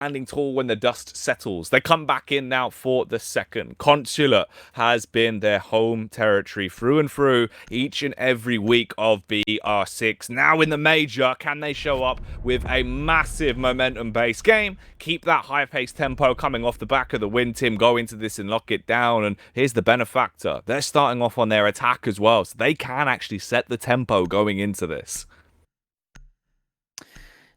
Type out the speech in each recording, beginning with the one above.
standing tall when the dust settles. They come back in now for the second. Consulate has been their home territory through and through each and every week of BR6. Now in the major, can they show up with a massive momentum-based game? Keep that high-paced tempo coming off the back of the win, Tim. Go into this and lock it down. And here's the benefactor. They're starting off on their attack as well, so they can actually set the tempo going into this.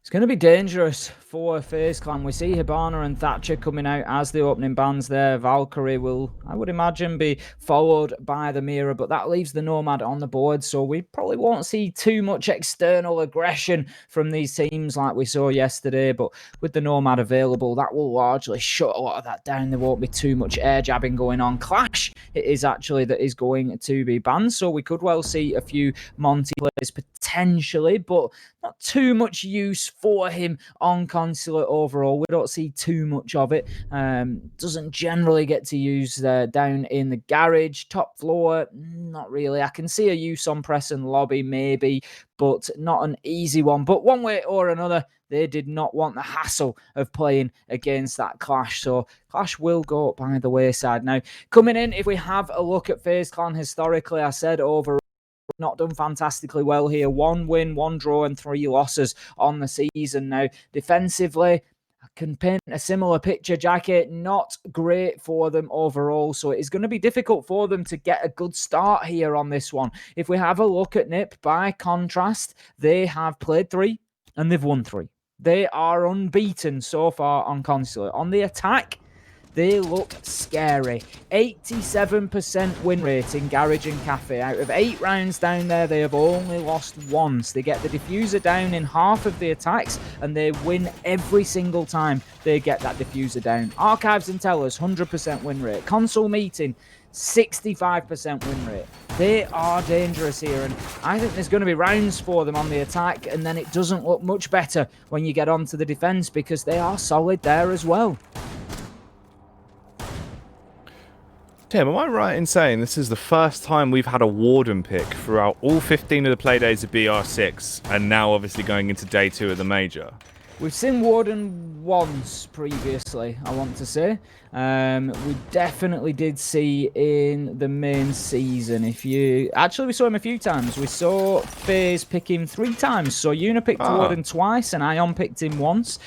It's going to be dangerous for FaZe Clan. We see Hibana and Thatcher coming out as the opening bans there. Valkyrie will, I would imagine, be followed by the Mirror, but that leaves the Nomad on the board, so we probably won't see too much external aggression from these teams like we saw yesterday, but with the Nomad available, that will largely shut a lot of that down. There won't be too much air jabbing going on. Clash, it is actually that is going to be banned, so we could well see a few Monty players potentially, but not too much use for him on Consulate overall. We don't see too much of it. Doesn't generally get to use down in the garage. Top floor, not really. I can see a use on press and lobby maybe, but not an easy one. But one way or another, they did not want the hassle of playing against that Clash. So Clash will go by the wayside. Now, coming in, if we have a look at FaZe Clan historically, I said overall, not done fantastically well here. 1 win, 1 draw, and 3 losses on the season. Now, defensively, I can paint a similar picture, Jackie. Not great for them overall, so it is going to be difficult for them to get a good start here on this one. If we have a look at NIP, by contrast, they have played 3 and they've won 3. They are unbeaten so far on Consulate. On the attack, they look scary. 87% win rate in Garage and Cafe. Out of 8 rounds down there, they have only lost once. They get the diffuser down in half of the attacks, and they win every single time they get that diffuser down. Archives and Tellers, 100% win rate. Console Meeting, 65% win rate. They are dangerous here, and I think there's going to be rounds for them on the attack, and then it doesn't look much better when you get onto the defense because they are solid there as well. Tim, am I right in saying this is the first time we've had a Warden pick throughout all 15 of the playdays of BR6, and now obviously going into day 2 of the major? We've seen Warden once previously, I want to say. We definitely did see in the main season. Actually, we saw him a few times. We saw FaZe pick him 3 times. So Una picked Warden twice and Ion picked him once.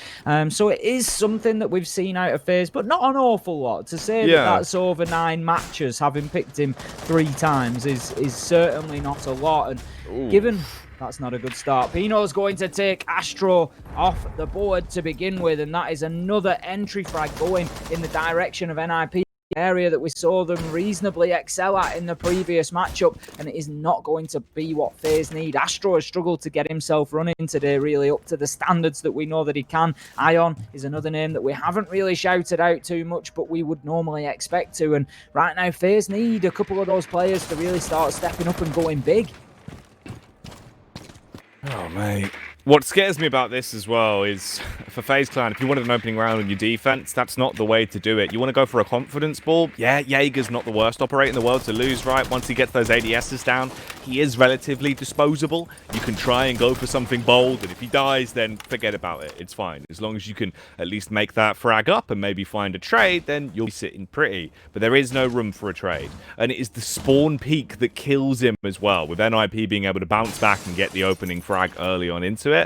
So it is something that we've seen out of FaZe, but not an awful lot. To say that that's over 9 matches, having picked him 3 times is certainly not a lot. And given that's not a good start. Pino's going to take Astro off the board to begin with, and that is another entry frag going in the direction of NIP, area that we saw them reasonably excel at in the previous matchup, and it is not going to be what FaZe need. Astro has struggled to get himself running today, really up to the standards that we know that he can. Ion is another name that we haven't really shouted out too much, but we would normally expect to, and right now FaZe need a couple of those players to really start stepping up and going big. Oh, mate. What scares me about this as well is, for FaZe Clan, if you wanted an opening round on your defense, that's not the way to do it. You want to go for a confidence ball? Yeah, Jaeger's not the worst operator in the world to lose, right? Once he gets those ADSs down, he is relatively disposable. You can try and go for something bold, and if he dies, then forget about it. It's fine. As long as you can at least make that frag up and maybe find a trade, then you'll be sitting pretty. But there is no room for a trade. And it is the spawn peak that kills him as well, with NIP being able to bounce back and get the opening frag early on into it.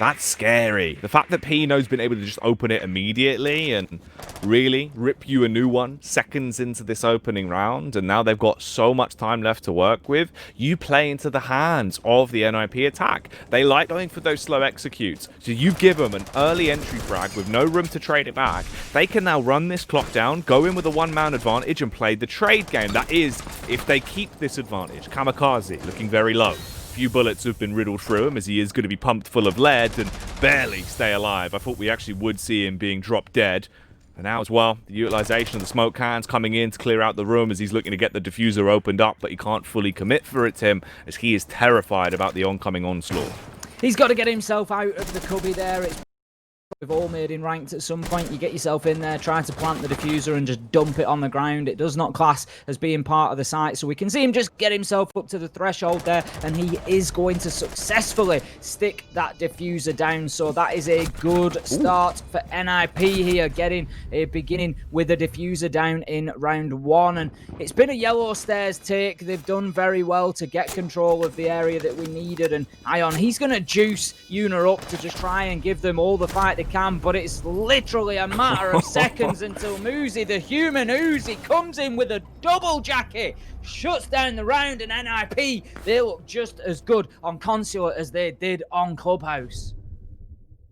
That's scary. The fact that Pino's been able to just open it immediately and really rip you a new one seconds into this opening round, and now they've got so much time left to work with, you play into the hands of the NIP attack. They like going for those slow executes, so you give them an early entry frag with no room to trade it back. They can now run this clock down, go in with a 1-man advantage and play the trade game. That is, if they keep this advantage. Kamikaze looking very low. Few bullets have been riddled through him as he is going to be pumped full of lead and barely stay alive. I thought we actually would see him being dropped dead. And now as well, the utilization of the smoke cans coming in to clear out the room as he's looking to get the diffuser opened up, but he can't fully commit for it, Tim, as he is terrified about the oncoming onslaught. He's got to get himself out of the cubby there. It's we've all made in ranked at some point. You get yourself in there, try to plant the diffuser and just dump it on the ground. It does not class as being part of the site, so we can see him just get himself up to the threshold there, and he is going to successfully stick that diffuser down. So that is a good start for NIP here, beginning with the diffuser down in round 1. And it's been a yellow stairs take. They've done very well to get control of the area that we needed, and Ion, he's going to juice Una up to just try and give them all the fight they can, but it's literally a matter of seconds until Muzi, the human Uzi, comes in with a double jacket, shuts down the round, and NIP, they look just as good on Consulate as they did on Clubhouse.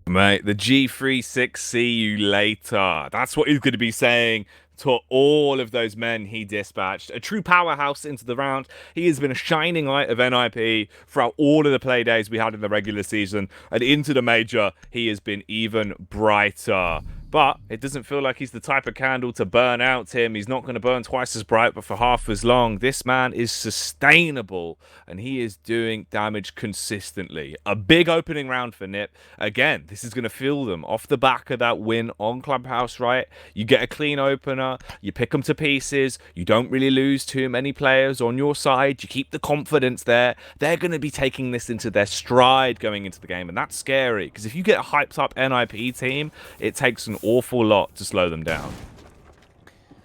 Mate, the G36 see you later. That's what he's going to be saying to all of those men he dispatched. A true powerhouse into the round. He has been a shining light of NIP throughout all of the play days we had in the regular season, and into the major, he has been even brighter. But it doesn't feel like he's the type of candle to burn out, Tim. He's not going to burn twice as bright, but for half as long. This man is sustainable, and he is doing damage consistently. A big opening round for Nip. Again, this is going to fill them off the back of that win on Clubhouse, right? You get a clean opener, you pick them to pieces, you don't really lose too many players on your side, you keep the confidence there. They're going to be taking this into their stride going into the game, and that's scary, because if you get a hyped up NIP team, it takes an awful lot to slow them down.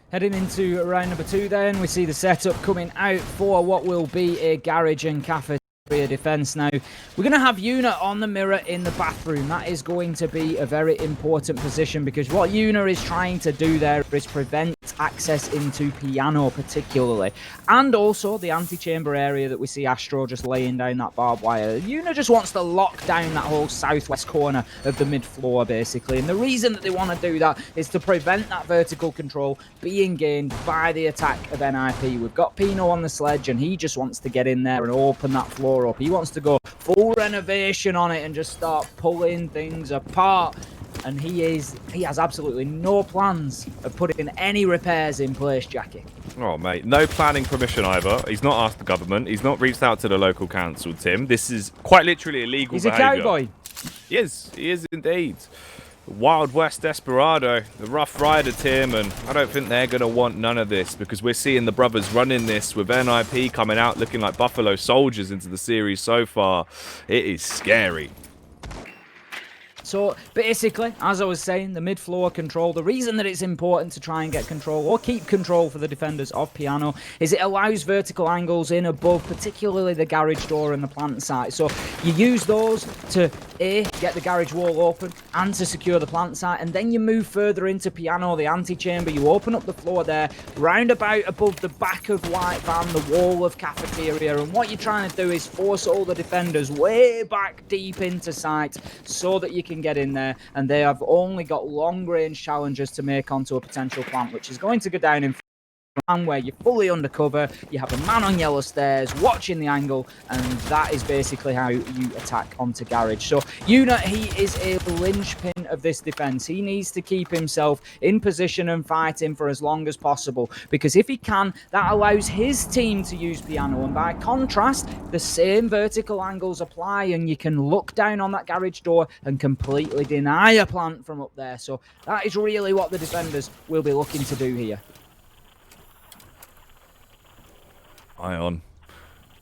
Heading into round number 2 then, we see the setup coming out for what will be a garage and cafeteria defense. Now, we're going to have Una on the mirror in the bathroom. That is going to be a very important position, because what Una is trying to do there is prevent access into Piano particularly, and also the antechamber area that we see Astro just laying down that barbed wire. Una just wants to lock down that whole southwest corner of the mid floor basically, and the reason that they want to do that is to prevent that vertical control being gained by the attack of NIP. We've got Pino on the sledge, and he just wants to get in there and open that floor up. He wants to go full renovation on it and just start pulling things apart. And he has absolutely no plans of putting any repairs in place, Jackie. Oh, mate, no planning permission either. He's not asked the government. He's not reached out to the local council, Tim. This is quite literally illegal behavior. He's a cowboy. He is indeed. Wild West Desperado, the Rough Rider, Tim, and I don't think they're going to want none of this, because we're seeing the brothers running this with NIP coming out looking like Buffalo Soldiers into the series so far. It is scary. So basically, as I was saying, the mid-floor control, the reason that it's important to try and get control or keep control for the defenders of Piano is it allows vertical angles in above, particularly the garage door and the plant site. So you use those to A, get the garage wall open and to secure the plant site, and then you move further into Piano, the antechamber, you open up the floor there, roundabout above the back of White Van, the wall of cafeteria, and what you're trying to do is force all the defenders way back deep into site so that you can get in there, and they have only got long-range challenges to make onto a potential plant, which is going to go down in and where you're fully undercover, you have a man on yellow stairs watching the angle, and that is basically how you attack onto garage. So Una, he is a linchpin of this defense. He needs to keep himself in position and fighting for as long as possible, because if he can, that allows his team to use Piano, and by contrast, the same vertical angles apply, and you can look down on that garage door and completely deny a plant from up there. So that is really what the defenders will be looking to do here. Ion,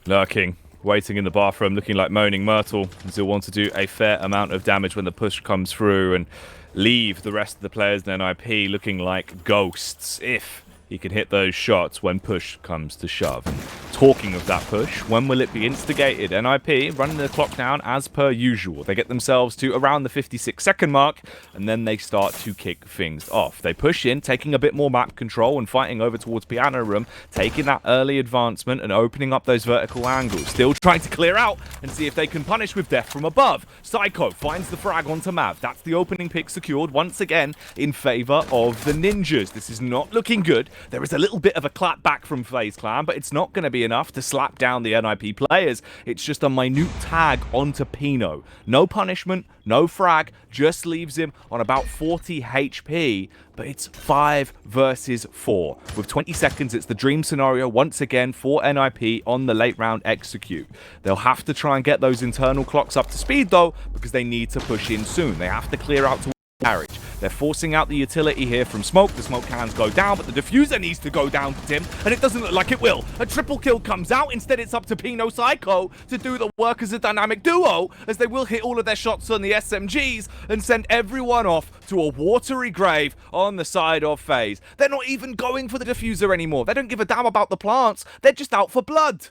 lurking, waiting in the bathroom, looking like Moaning Myrtle, as he'll want to do a fair amount of damage when the push comes through and leave the rest of the players in NIP looking like ghosts, if he can hit those shots when push comes to shove. Talking of that push, when will it be instigated? NIP running the clock down as per usual. They get themselves to around the 56-second mark, and then they start to kick things off. They push in, taking a bit more map control and fighting over towards Piano Room, taking that early advancement and opening up those vertical angles. Still trying to clear out and see if they can punish with death from above. Psycho finds the frag onto Mav. That's the opening pick secured once again in favor of the Ninjas. This is not looking good. There is a little bit of a clap back from FaZe Clan, but it's not going to be enough to slap down the NIP players. It's just a minute tag onto Pino. No punishment, no frag, just leaves him on about 40 HP, but it's 5 versus 4. With 20 seconds, it's the dream scenario once again for NIP on the late round execute. They'll have to try and get those internal clocks up to speed though, because they need to push in soon. They have to clear out to garage. They're forcing out the utility here from smoke. The smoke cans go down, but the diffuser needs to go down, Tim, and it doesn't look like it will. A triple kill comes out. Instead, it's up to Pino Psycho to do the work as a dynamic duo, as they will hit all of their shots on the SMGs and send everyone off to a watery grave on the side of FaZe. They're not even going for the diffuser anymore. They don't give a damn about the plants. They're just out for blood.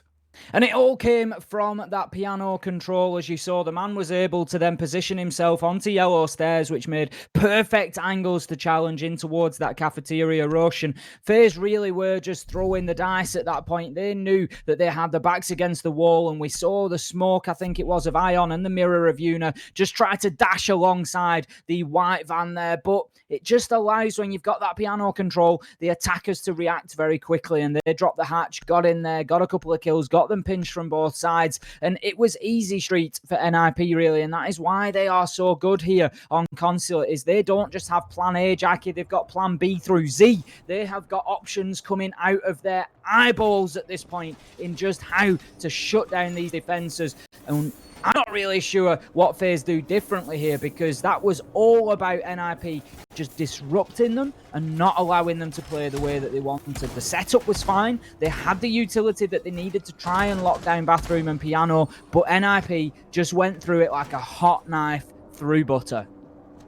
And it all came from that piano control. As you saw, the man was able to then position himself onto yellow stairs, which made perfect angles to challenge in towards that cafeteria rush. And FaZe really were just throwing the dice at that point. They knew that they had their backs against the wall, and we saw the smoke, I think it was, of Ion and the mirror of Yuna just try to dash alongside the white van there. But it just allows, when you've got that piano control, the attackers to react very quickly, and they dropped the hatch, got in there, got a couple of kills, got them pinched from both sides, and it was easy street for NIP really, and that is why they are so good here on Consulate, is they don't just have plan A, Jackie, they've got plan B through Z. They have got options coming out of their eyeballs at this point in just how to shut down these defenses. And I'm not really sure what FaZe do differently here, because that was all about NIP just disrupting them and not allowing them to play the way that they wanted. The setup was fine. They had the utility that they needed to try and lock down Bathroom and Piano, but NIP just went through it like a hot knife through butter.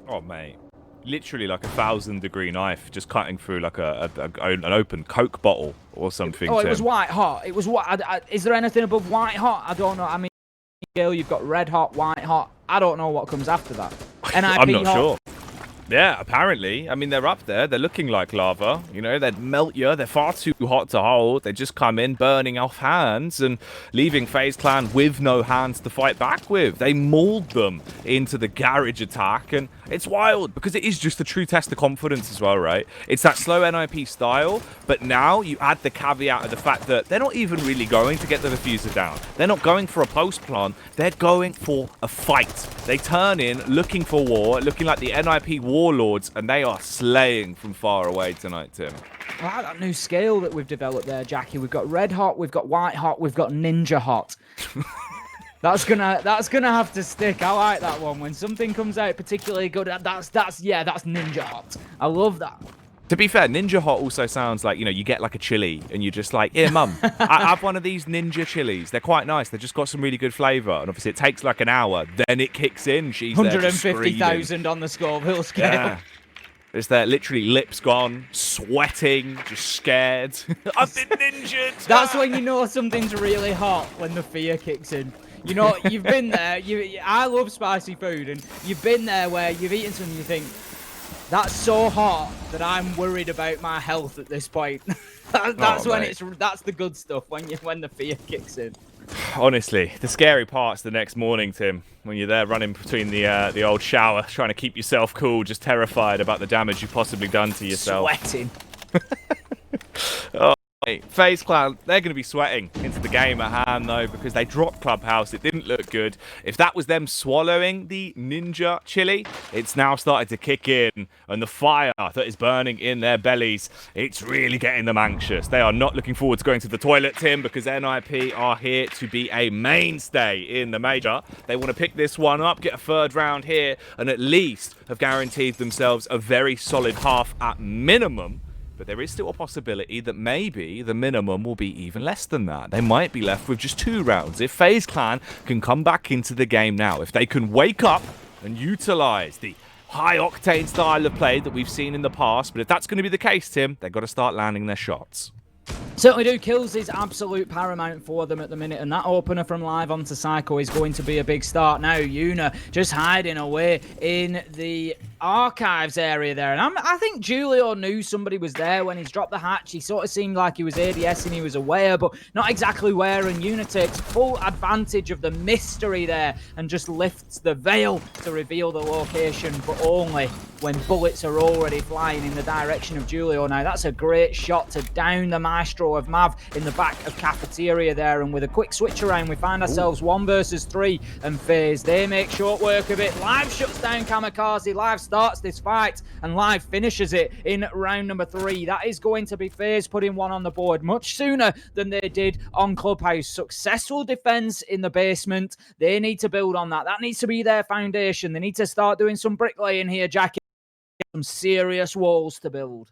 Oh, mate. Literally like 1,000-degree knife just cutting through like an open Coke bottle or something. Oh, it was white hot. It was what? Is there anything above white hot? I don't know. I mean, you've got red hot, white hot. I don't know what comes after that. NIP I'm not hot. sure. Yeah, apparently. I mean, they're up there. They're looking like lava. You know, they'd melt you. They're far too hot to hold. They just come in burning off hands and leaving FaZe Clan with no hands to fight back with. They mauled them into the garage attack, and it's wild because it is just a true test of confidence as well, right? It's that slow NIP style, but now you add the caveat of the fact that they're not even really going to get the diffuser down. They're not going for a post plant. They're going for a fight. They turn in looking for war, looking like the NIP warlords, and they are slaying from far away tonight, Tim. I like that new scale that we've developed there, Jackie. We've got red hot, we've got white hot, we've got ninja hot. That's gonna have to stick. I like that one. When something comes out particularly good, that's ninja hot. I love that. To be fair, Ninja Hot also sounds like, you know, you get like a chili and you're just like, here, mum, I have one of these ninja chilies. They're quite nice. They've just got some really good flavour. And obviously it takes like an hour. Then it kicks in. She's 150,000 on the Scoville scale. Yeah. It's there, literally lips gone, sweating, just scared. I've been ninjured. That's when you know something's really hot, when the fear kicks in. You know, you've been there. I love spicy food, and you've been there where you've eaten something and you think, that's so hot that I'm worried about my health at this point. That's the good stuff, when the fear kicks in. Honestly, the scary part's the next morning, Tim, when you're there running between the old shower, trying to keep yourself cool, just terrified about the damage you've possibly done to yourself. Sweating. Oh, FaZe Clan, they're going to be sweating into the game at hand, though, because they dropped Clubhouse. It didn't look good. If that was them swallowing the ninja chili, it's now started to kick in, and the fire that is burning in their bellies, it's really getting them anxious. They are not looking forward to going to the toilet, Tim, because NIP are here to be a mainstay in the major. They want to pick this one up, get a third round here, and at least have guaranteed themselves a very solid half at minimum. But there is still a possibility that maybe the minimum will be even less than that. They might be left with just 2 rounds. If FaZe Clan can come back into the game now, if they can wake up and utilize the high-octane style of play that we've seen in the past, but if that's going to be the case, Tim, they've got to start landing their shots. Certainly do. Kills is absolute paramount for them at the minute, and that opener from live onto Psycho is going to be a big start. Now Yuna just hiding away in the archives area there, and I think Julio knew somebody was there when he's dropped the hatch. He sort of seemed like he was ADS and he was aware, but not exactly where, and Yuna takes full advantage of the mystery there and just lifts the veil to reveal the location, but only when bullets are already flying in the direction of Julio. Now that's a great shot to down the maestro of Mav in the back of cafeteria there, and with a quick switch around we find ourselves 1 versus 3, and FaZe, they make short work of it. Live shuts down Kamikaze, Live starts this fight, and Live finishes it in round number 3. That is going to be FaZe putting 1 on the board much sooner than they did on Clubhouse. Successful defense in the basement. They need to build on that. That needs to be their foundation. They need to start doing some bricklaying here, Jackie. some serious walls to build.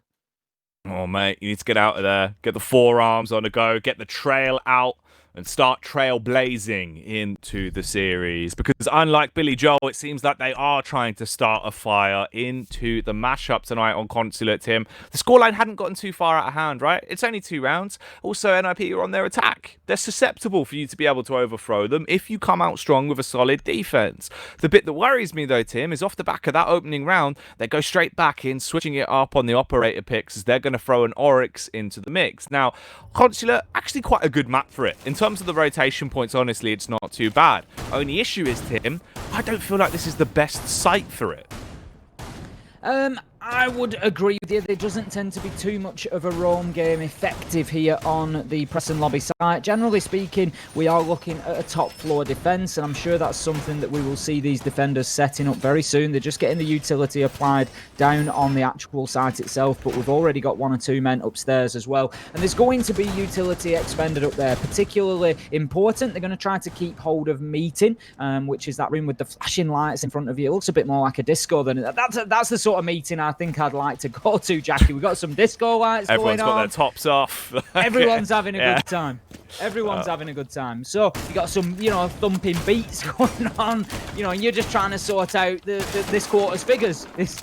Oh, mate, you need to get out of there, get the forearms on the go, get the trail out, and start trailblazing into the series. Because unlike Billy Joel, it seems like they are trying to start a fire into the mashup tonight on Consulate, Tim. The scoreline hadn't gotten too far out of hand, right? It's only 2 rounds. Also, NIP are on their attack. They're susceptible for you to be able to overthrow them if you come out strong with a solid defense. The bit that worries me, though, Tim, is off the back of that opening round, they go straight back in, switching it up on the operator picks as they're going to throw an Oryx into the mix. Now, Consulate, actually quite a good map for it. In terms of the rotation points, honestly, it's not too bad. Only issue is, Tim, I don't feel like this is the best site for it. I would agree with you. There doesn't tend to be too much of a roam game effective here on the Preston Lobby site. Generally speaking, we are looking at a top floor defence, and I'm sure that's something that we will see these defenders setting up very soon. They're just getting the utility applied down on the actual site itself, but we've already got 1 or 2 men upstairs as well. And there's going to be utility expended up there, particularly important. They're going to try to keep hold of meeting, which is that room with the flashing lights in front of you. It looks a bit more like a disco than that's the sort of meeting I think I'd like to go to, Jackie. We've got some disco lights Everyone's going on. got their tops off. Everyone's having a good time. Everyone's having a good time. So you got some, thumping beats going on, and you're just trying to sort out this quarter's figures. It's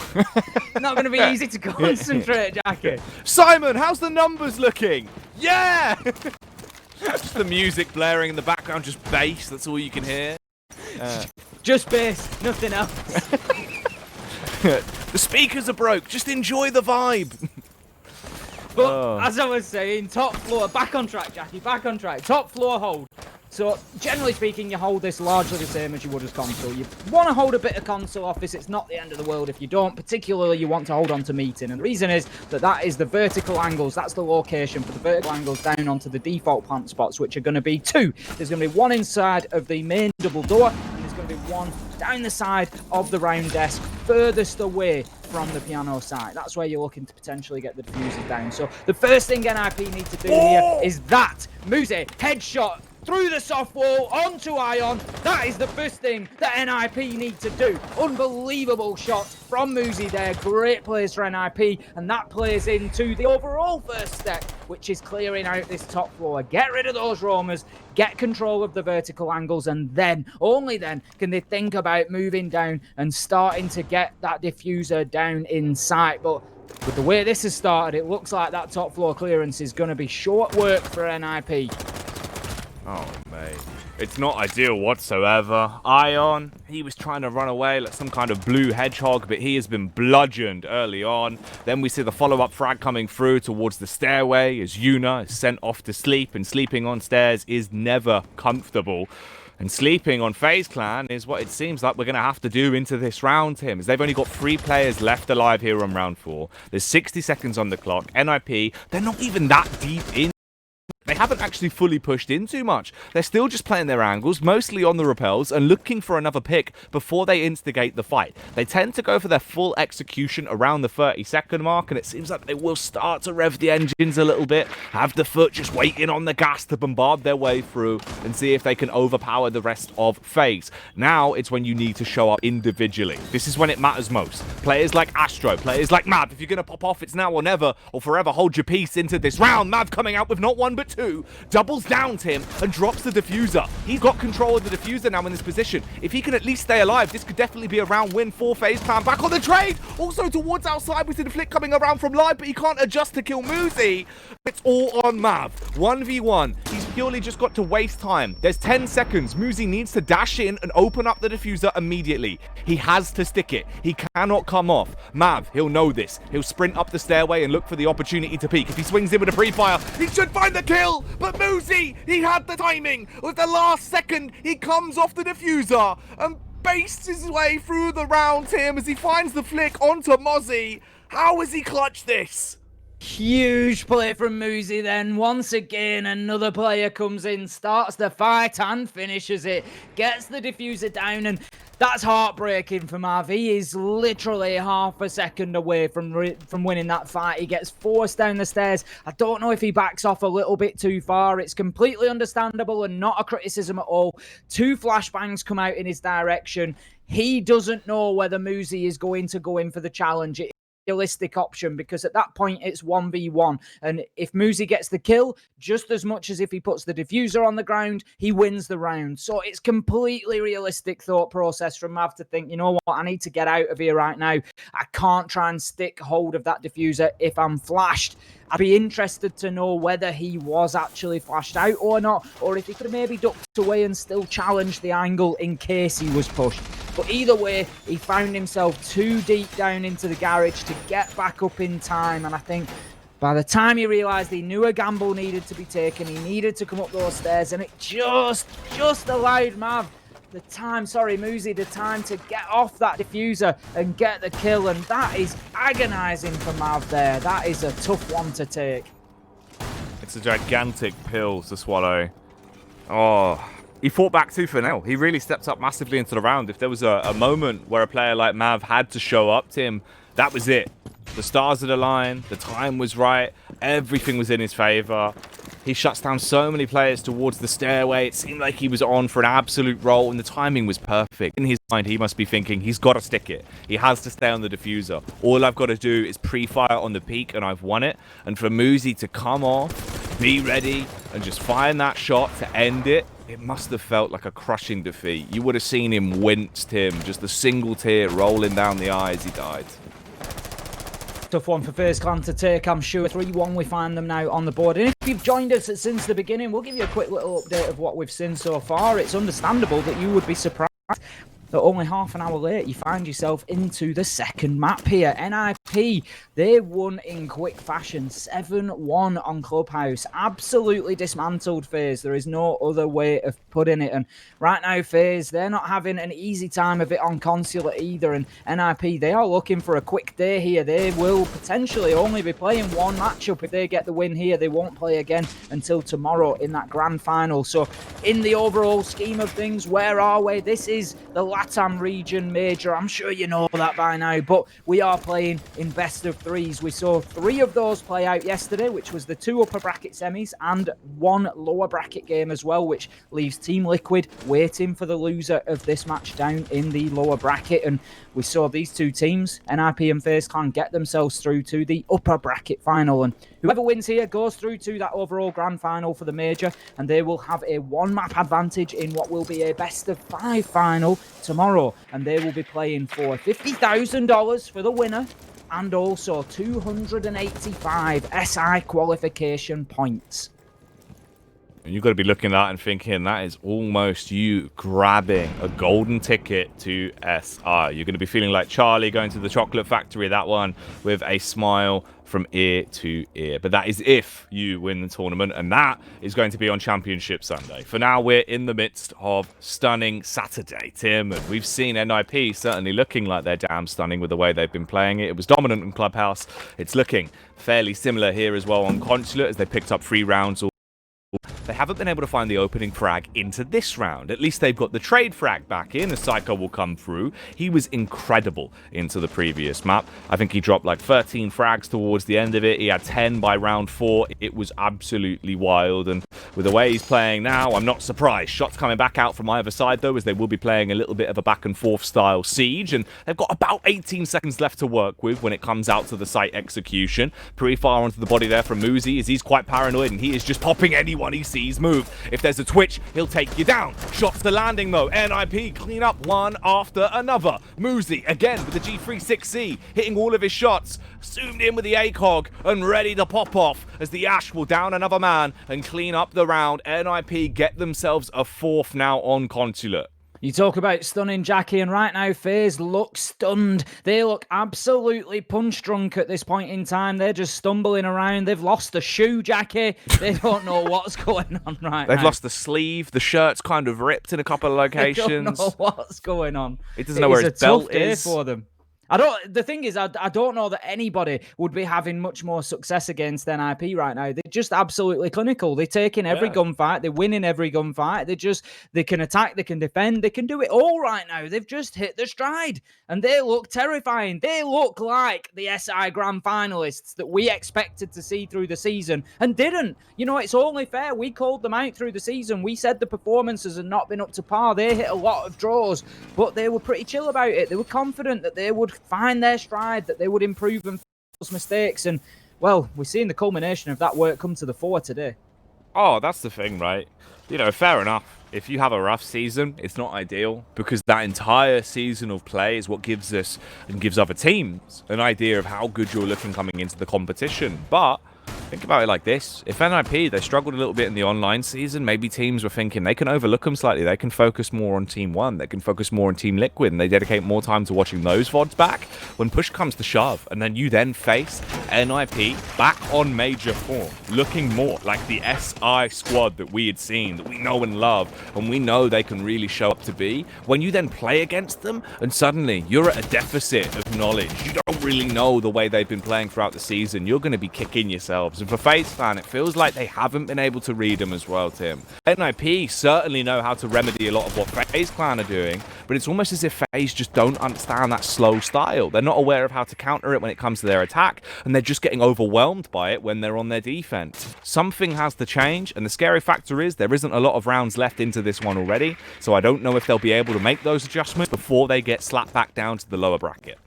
not going to be easy to concentrate, Jackie. Simon, how's the numbers looking? Yeah! Just the music blaring in the background, just bass. That's all you can hear. Just bass, nothing else. The speakers are broke. Just enjoy the vibe. But as I was saying, top floor, back on track, Jackie, back on track. Top floor hold. So generally speaking, you hold this largely the same as you would as console. You want to hold a bit of console office. It's not the end of the world if you don't. Particularly, you want to hold on to meeting. And the reason is that is the vertical angles. That's the location for the vertical angles down onto the default plant spots, which are going to be 2. There's going to be 1 inside of the main double door, and there's going to be 1 down the side of the round desk, furthest away from the piano site. That's where you're looking to potentially get the diffusers down. So the first thing NIP need to do here is that. Muzi, headshot through the soft wall, onto Ion. That is the first thing that NIP need to do. Unbelievable shot from Muzi there. Great plays for NIP, and that plays into the overall first step, which is clearing out this top floor. Get rid of those roamers, get control of the vertical angles, and then, only then, can they think about moving down and starting to get that diffuser down in sight. But with the way this has started, it looks like that top floor clearance is going to be short work for NIP. Oh, mate. It's not ideal whatsoever. Ion, he was trying to run away like some kind of blue hedgehog, but he has been bludgeoned early on. Then we see the follow-up frag coming through towards the stairway as Yuna is sent off to sleep, and sleeping on stairs is never comfortable. And sleeping on FaZe Clan is what it seems like we're going to have to do into this round, Tim, as they've only got 3 players left alive here on round 4. There's 60 seconds on the clock. NIP, they're not even that deep in. They haven't actually fully pushed in too much. They're still just playing their angles, mostly on the rappels, and looking for another pick before they instigate the fight. They tend to go for their full execution around the 30-second mark, and it seems like they will start to rev the engines a little bit, have the foot just waiting on the gas to bombard their way through and see if they can overpower the rest of FaZe. Now it's when you need to show up individually. This is when it matters most. Players like Astro, players like Mav, if you're going to pop off, it's now or never, or forever hold your peace into this round. Mav coming out with not 1 but 2, doubles down Tim and drops the diffuser. He's got control of the diffuser now in this position. If he can at least stay alive, this could definitely be a round win for FaZe Clan. Back on the trade, also towards outside. We see the flick coming around from live, but he can't adjust to kill Muzi. It's all on Mav. 1v1. He's purely just got to waste time. There's 10 seconds. Muzi needs to dash in and open up the diffuser immediately. He has to stick it. He cannot come off. Mav, he'll know this. He'll sprint up the stairway and look for the opportunity to peek. If he swings in with a pre-fire, he should find the kill. But Muzi, he had the timing. With the last second, he comes off the diffuser and bastes his way through the round, Tim, as he finds the flick onto Mozzie. How has he clutched this? Huge play from Muzi then. Once again, another player comes in, starts the fight and finishes it. Gets the diffuser down, and that's heartbreaking for Mav. He is literally half a second away from winning that fight. He gets forced down the stairs. I don't know if he backs off a little bit too far. It's completely understandable and not a criticism at all. 2 flashbangs come out in his direction. He doesn't know whether Muzi is going to go in for the challenge. realistic option, because at that point it's 1v1, and if Muzi gets the kill, just as much as if he puts the diffuser on the ground, he wins the round. So it's completely realistic thought process from Mav to think, you know what, I need to get out of here right now. I can't try and stick hold of that diffuser if I'm flashed. I'd be interested to know whether he was actually flashed out or not, or if he could have maybe ducked away and still challenged the angle in case he was pushed. But either way, he found himself too deep down into the garage to get back up in time, and I think by the time he realised he knew a gamble needed to be taken, he needed to come up those stairs, and it just allowed Mav the time, Muzi, the time to get off that diffuser and get the kill, and that is agonising for Mav there. That is a tough one to take. It's a gigantic pill to swallow. Oh, he fought back tooth and nail. He really stepped up massively into the round. If there was a moment where a player like Mav had to show up to him, that was it. The stars of the line, the time was right, everything was in his favour. He shuts down so many players towards the stairway. It seemed like he was on for an absolute roll, and the timing was perfect. In his mind, he must be thinking, he's got to stick it. He has to stay on the diffuser. All I've got to do is pre-fire on the peak, and I've won it. And for Muzi to come off, be ready, and just find that shot to end it, it must have felt like a crushing defeat. You would have seen him wince, Tim. Just a single tear rolling down the eye as he died. Tough one for FaZe Clan to take, I'm sure. 3-1, we find them now on the board. And if you've joined us since the beginning, we'll give you a quick little update of what we've seen so far. It's understandable that you would be surprised that only half an hour later you find yourself into the second map here. NIP, they won in quick fashion, 7-1 on Clubhouse. Absolutely dismantled FaZe. There is no other way of putting it. And right now, FaZe, they're not having an easy time of it on Consulate either. And NIP, they are looking for a quick day here. They will potentially only be playing one matchup. If they get the win here, they won't play again until tomorrow in that grand final. So in the overall scheme of things, where are we? This is the LATAM region major. I'm sure you know that by now, but we are playing in best of threes. We saw 3 of those play out yesterday, which was the 2 upper bracket semis and 1 lower bracket game as well, which leaves Team Liquid waiting for the loser of this match down in the lower bracket. And we saw these 2 teams, NIP and FaZe Clan, get themselves through to the upper bracket final. And whoever wins here goes through to that overall grand final for the major, and they will have a 1-map advantage in what will be a best of 5 final tomorrow. And they will be playing for $50,000 for the winner, and also 285 SI qualification points. You've got to be looking at that and thinking that is almost you grabbing a golden ticket to SI. You're going to be feeling like Charlie going to the chocolate factory, that one, with a smile from ear to ear. But that is if you win the tournament, and that is going to be on Championship Sunday. For now, we're in the midst of stunning Saturday, Tim, and we've seen NIP certainly looking like they're damn stunning with the way they've been playing it. It was dominant in Clubhouse. It's looking fairly similar here as well on Consulate, as they picked up 3 rounds. They haven't been able to find the opening frag into this round. At least they've got the trade frag back in, as Psycho will come through. He was incredible into the previous map. I think he dropped like 13 frags towards the end of it. He had 10 by round 4. It was absolutely wild. And with the way he's playing now, I'm not surprised. Shots coming back out from either side, though, as they will be playing a little bit of a back-and-forth style siege. And they've got about 18 seconds left to work with when it comes out to the site execution. Pre-fire onto the body there from Muzi, as he's quite paranoid, and he is just popping anyone he sees move. If there's a twitch, he'll take you down. Shots to landing, though. NIP clean up one after another. Muzi, again, with the G36C, hitting all of his shots. Zoomed in with the ACOG and ready to pop off as the Ash will down another man and clean up the round. NIP get themselves a 4th now on Consulate. You talk about stunning, Jackie, and right now FaZe look stunned. They look absolutely punch-drunk at this point in time. They're just stumbling around. They've lost a shoe, Jackie. They don't know what's going on right now. They've lost the sleeve. The shirt's kind of ripped in a couple of locations. They don't know what's going on. It doesn't know where his belt is. It's a tough day for them. The thing is, I don't know that anybody would be having much more success against NIP right now. They're just absolutely clinical. They're taking every gunfight. They're winning every gunfight. They can attack, they can defend, they can do it all right now. They've just hit their stride, and they look terrifying. They look like the SI Grand Finalists that we expected to see through the season and didn't. You know, it's only fair. We called them out through the season. We said the performances had not been up to par. They hit a lot of draws, but they were pretty chill about it. They were confident that they would find their stride, that they would improve and fix mistakes. And, well, we're seeing the culmination of that work come to the fore today. Oh, that's the thing, right? You know, fair enough. If you have a rough season, it's not ideal because that entire season of play is what gives us and gives other teams an idea of how good you're looking coming into the competition. But think about it like this. If NIP, they struggled a little bit in the online season, maybe teams were thinking they can overlook them slightly. They can focus more on Team 1. They can focus more on Team Liquid, and they dedicate more time to watching those VODs back. When push comes to shove, and then you then face NIP back on major form, looking more like the SI squad that we had seen, that we know and love, and we know they can really show up to be. When you then play against them, and suddenly you're at a deficit of knowledge, you don't really know the way they've been playing throughout the season, you're going to be kicking yourselves. And for FaZe fan, it feels like they haven't been able to read them as well, Tim. NIP certainly know how to remedy a lot of what FaZe clan are doing, but it's almost as if FaZe just don't understand that slow style. They're not aware of how to counter it when it comes to their attack, and they're just getting overwhelmed by it when they're on their defense. Something has to change, and the scary factor is there isn't a lot of rounds left into this one already, so I don't know if they'll be able to make those adjustments before they get slapped back down to the lower bracket.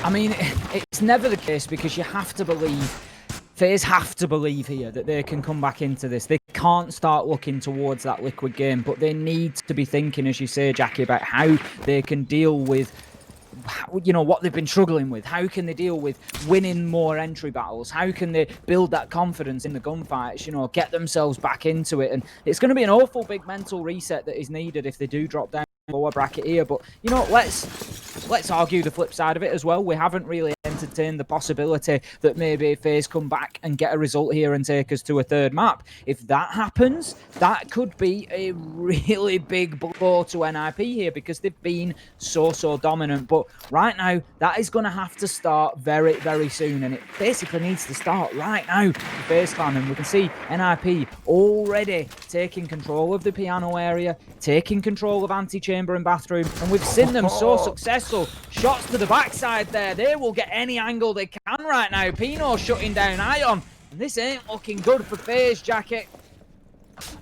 I mean, it's never the case because you have to believe, FaZe have to believe here that they can come back into this. They can't start looking towards that Liquid game, but they need to be thinking, as you say, Jackie, about how they can deal with, you know, what they've been struggling with. How can they deal with winning more entry battles? How can they build that confidence in the gunfights, you know, get themselves back into it? And it's going to be an awful big mental reset that is needed if they do drop down lower bracket here. But, you know, let's argue the flip side of it as well. We haven't really entertained the possibility that maybe FaZe come back and get a result here and take us to a third map. If that happens, that could be a really big blow to NIP here because they've been so dominant. But right now, that is going to have to start very, very soon. And it basically needs to start right now for FaZe clan. And we can see NIP already taking control of the piano area, taking control of antechamber and bathroom. And we've seen them so successful. Shots to the backside there. They will get any angle they can right now. Pino shutting down Ion. And this ain't looking good for FaZe, Jackie.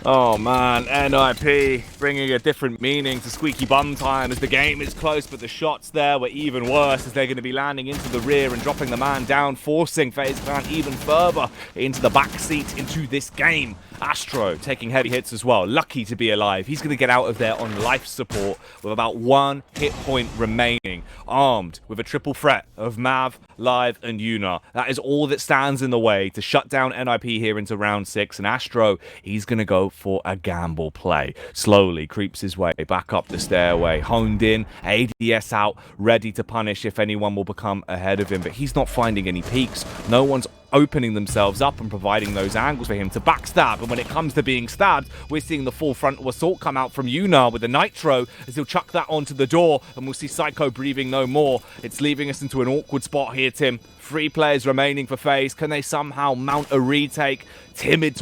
Oh man, NIP bringing a different meaning to squeaky bum time as the game is close, but the shots there were even worse as they're going to be landing into the rear and dropping the man down, forcing FaZe clan even further into the backseat into this game. Astro taking heavy hits as well, lucky to be alive. He's going to get out of there on life support with about 1 hit point remaining, armed with a triple threat of Mav, Live and Yuna. That is all that stands in the way to shut down NIP here into round 6, and Astro, he's going to go for a gamble play. Slowly creeps his way back up the stairway, honed in, ADS out, ready to punish if anyone will become ahead of him, but he's not finding any peaks. No one's opening themselves up and providing those angles for him to backstab. And when it comes to being stabbed, we're seeing the full frontal assault come out from Yuna with the nitro as he'll chuck that onto the door, and we'll see Psycho breathing no more. It's leaving us into an awkward spot here, Tim. 3 players remaining for FaZe. Can they somehow mount a retake? Timid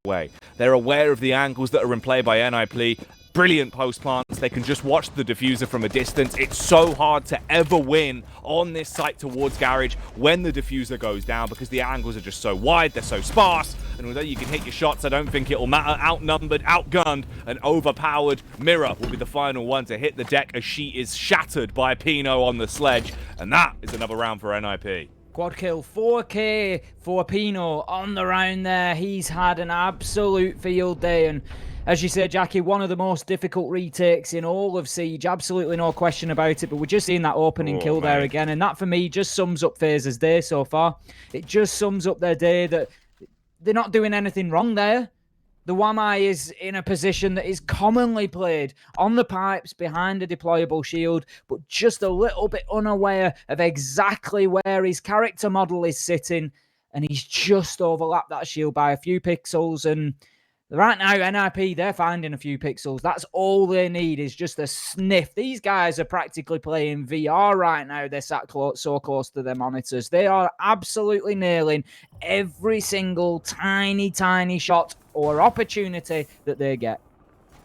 way. They're aware of the angles that are in play by NIP. Brilliant post plants. They can just watch the diffuser from a distance. It's so hard to ever win on this site towards Garage when the diffuser goes down because the angles are just so wide, they're so sparse, and although you can hit your shots, I don't think it'll matter. Outnumbered, outgunned, and overpowered. Mirror will be the final one to hit the deck as she is shattered by Pino on the sledge, and that is another round for NIP. Quad kill, 4K for Pino on the round there. He's had an absolute field day, and as you said, Jackie, one of the most difficult retakes in all of Siege. Absolutely no question about it, but we're just seeing that opening kill there again, and that for me just sums up FaZe's day so far. It just sums up their day that they're not doing anything wrong there. The Wamai is in a position that is commonly played on the pipes behind a deployable shield, but just a little bit unaware of exactly where his character model is sitting, and he's just overlapped that shield by a few pixels. And right now, NIP, they're finding a few pixels. That's all they need is just a sniff. These guys are practically playing VR right now. They're sat so close to their monitors. They are absolutely nailing every single tiny shot or opportunity that they get.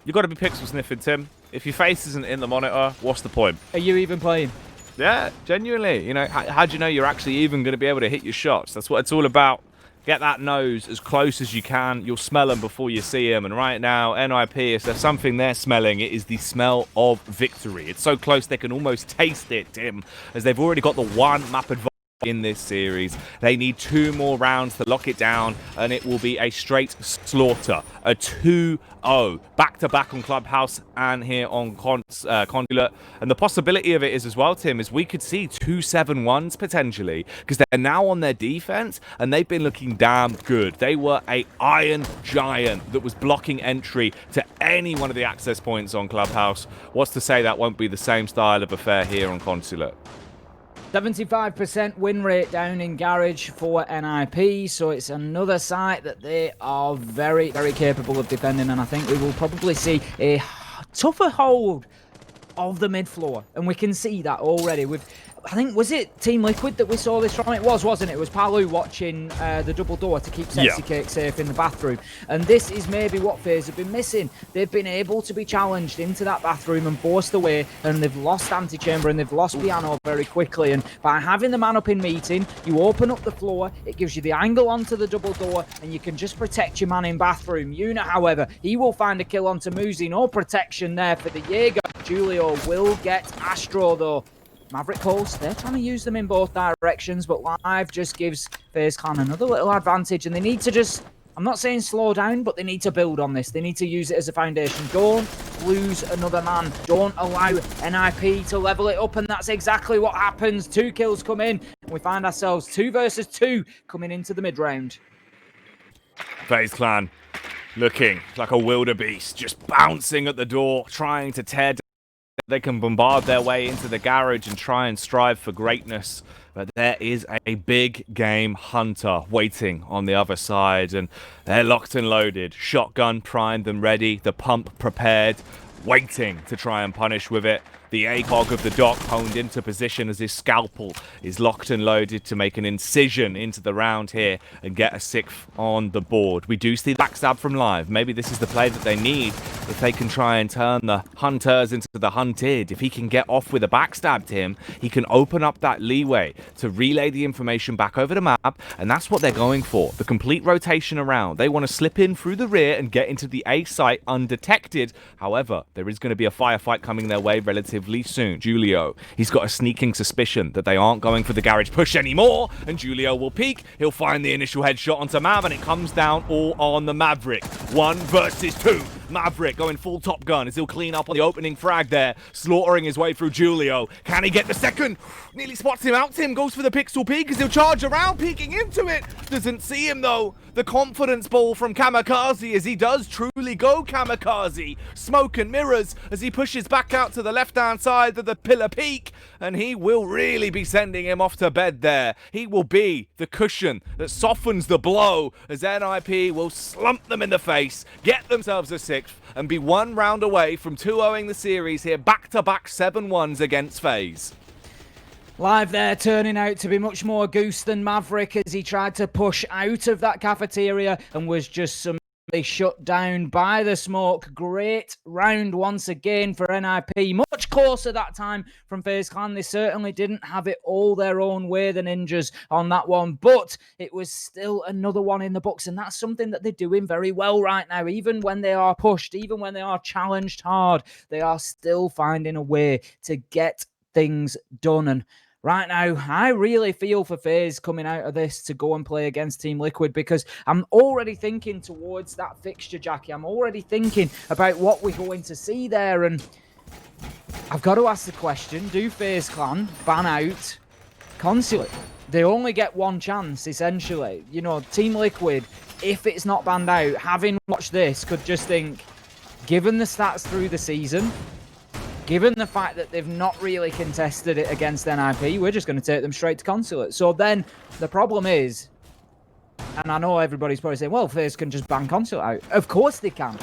You've got to be pixel sniffing, Tim. If your face isn't in the monitor, what's the point? Are you even playing? Yeah, genuinely. You know, how do you know you're actually even going to be able to hit your shots? That's what it's all about. Get that nose as close as you can. You'll smell them before you see them. And right now, NIP, if there's something they're smelling, it is the smell of victory. It's so close they can almost taste it, Tim, as they've already got the one map advantage in this series. They need 2 more rounds to lock it down, and it will be a straight slaughter. A 2-0 back-to-back on Clubhouse and here on Consulate. And the possibility of it is as well, Tim, is we could see 2 7-1s potentially, because they're now on their defense and they've been looking damn good. They were a iron giant that was blocking entry to any one of the access points on Clubhouse. What's to say that won't be the same style of affair here on Consulate? 75% win rate down in Garage for NIP, so it's another site that they are very, very capable of defending, and I think we will probably see a tougher hold of the mid-floor, and we can see that already with, I think, was it Team Liquid that we saw this from? It was, wasn't it? It was Palu watching the double door to keep Sexy Cake safe in the bathroom. And this is maybe what FaZe have been missing. They've been able to be challenged into that bathroom and forced away, and they've lost Antechamber and they've lost Piano very quickly. And by having the man up in meeting, you open up the floor, it gives you the angle onto the double door, and you can just protect your man in bathroom. Yuna, however, he will find a kill onto Muzi. No protection there for the Jaeger. Julio will get Astro though. Maverick calls, they're trying to use them in both directions, but Live just gives FaZe Clan another little advantage, and they need to just, I'm not saying slow down, but they need to build on this. They need to use it as a foundation. Don't lose another man. Don't allow NIP to level it up, and that's exactly what happens. 2 kills come in, and we find ourselves 2 versus 2 coming into the mid-round. FaZe Clan looking like a wildebeest, just bouncing at the door, trying to tear down. They can bombard their way into the garage and try and strive for greatness. But there is a big game hunter waiting on the other side. And they're locked and loaded. Shotgun primed and ready. The pump prepared. Waiting to try and punish with it. The ACOG of the Doc honed into position as his scalpel is locked and loaded to make an incision into the round here and get a 6th on the board. We do see the backstab from Live. Maybe this is the play that they need if they can try and turn the hunters into the hunted. If he can get off with a backstab, Tim, he can open up that leeway to relay the information back over the map, and that's what they're going for. The complete rotation around. They want to slip in through the rear and get into the A site undetected. However, there is going to be a firefight coming their way relatively soon. Julio, he's got a sneaking suspicion that they aren't going for the garage push anymore, and Julio will peek. He'll find the initial headshot onto Mav, and it comes down all on the Maverick. 1 versus 2. Maverick going full Top Gun as he'll clean up on the opening frag there, slaughtering his way through Julio. Can he get the second? Nearly spots him out. Tim goes for the pixel peek as he'll charge around, peeking into it. Doesn't see him though. The confidence ball from Kamikaze as he does truly go Kamikaze. Smoke and mirrors as he pushes back out to the left-hand side of the pillar peak, and he will really be sending him off to bed there. He will be the cushion that softens the blow as NIP will slump them in the face, get themselves a 6th, and be 1 round away from 2-0ing the series here, back-to-back 7-1s against FaZe. Live there turning out to be much more goose than Maverick as he tried to push out of that cafeteria and was just shut down by the smoke. Great round once again for NIP. Much closer that time from FaZe Clan. They certainly didn't have it all their own way, the Ninjas, on that one, but it was still another one in the books, and that's something that they're doing very well right now. Even when they are pushed, even when they are challenged hard, they are still finding a way to get things done. And right now, I really feel for FaZe coming out of this to go and play against Team Liquid, because I'm already thinking towards that fixture, Jackie. I'm already thinking about what we're going to see there, and I've got to ask the question, do FaZe Clan ban out Consulate? They only get 1 chance, essentially. You know, Team Liquid, if it's not banned out, having watched this, could just think, given the stats through the season, given the fact that they've not really contested it against NIP, we're just going to take them straight to Consulate. So then the problem is, and I know everybody's probably saying, well, FaZe can just ban Consulate out. Of course they can.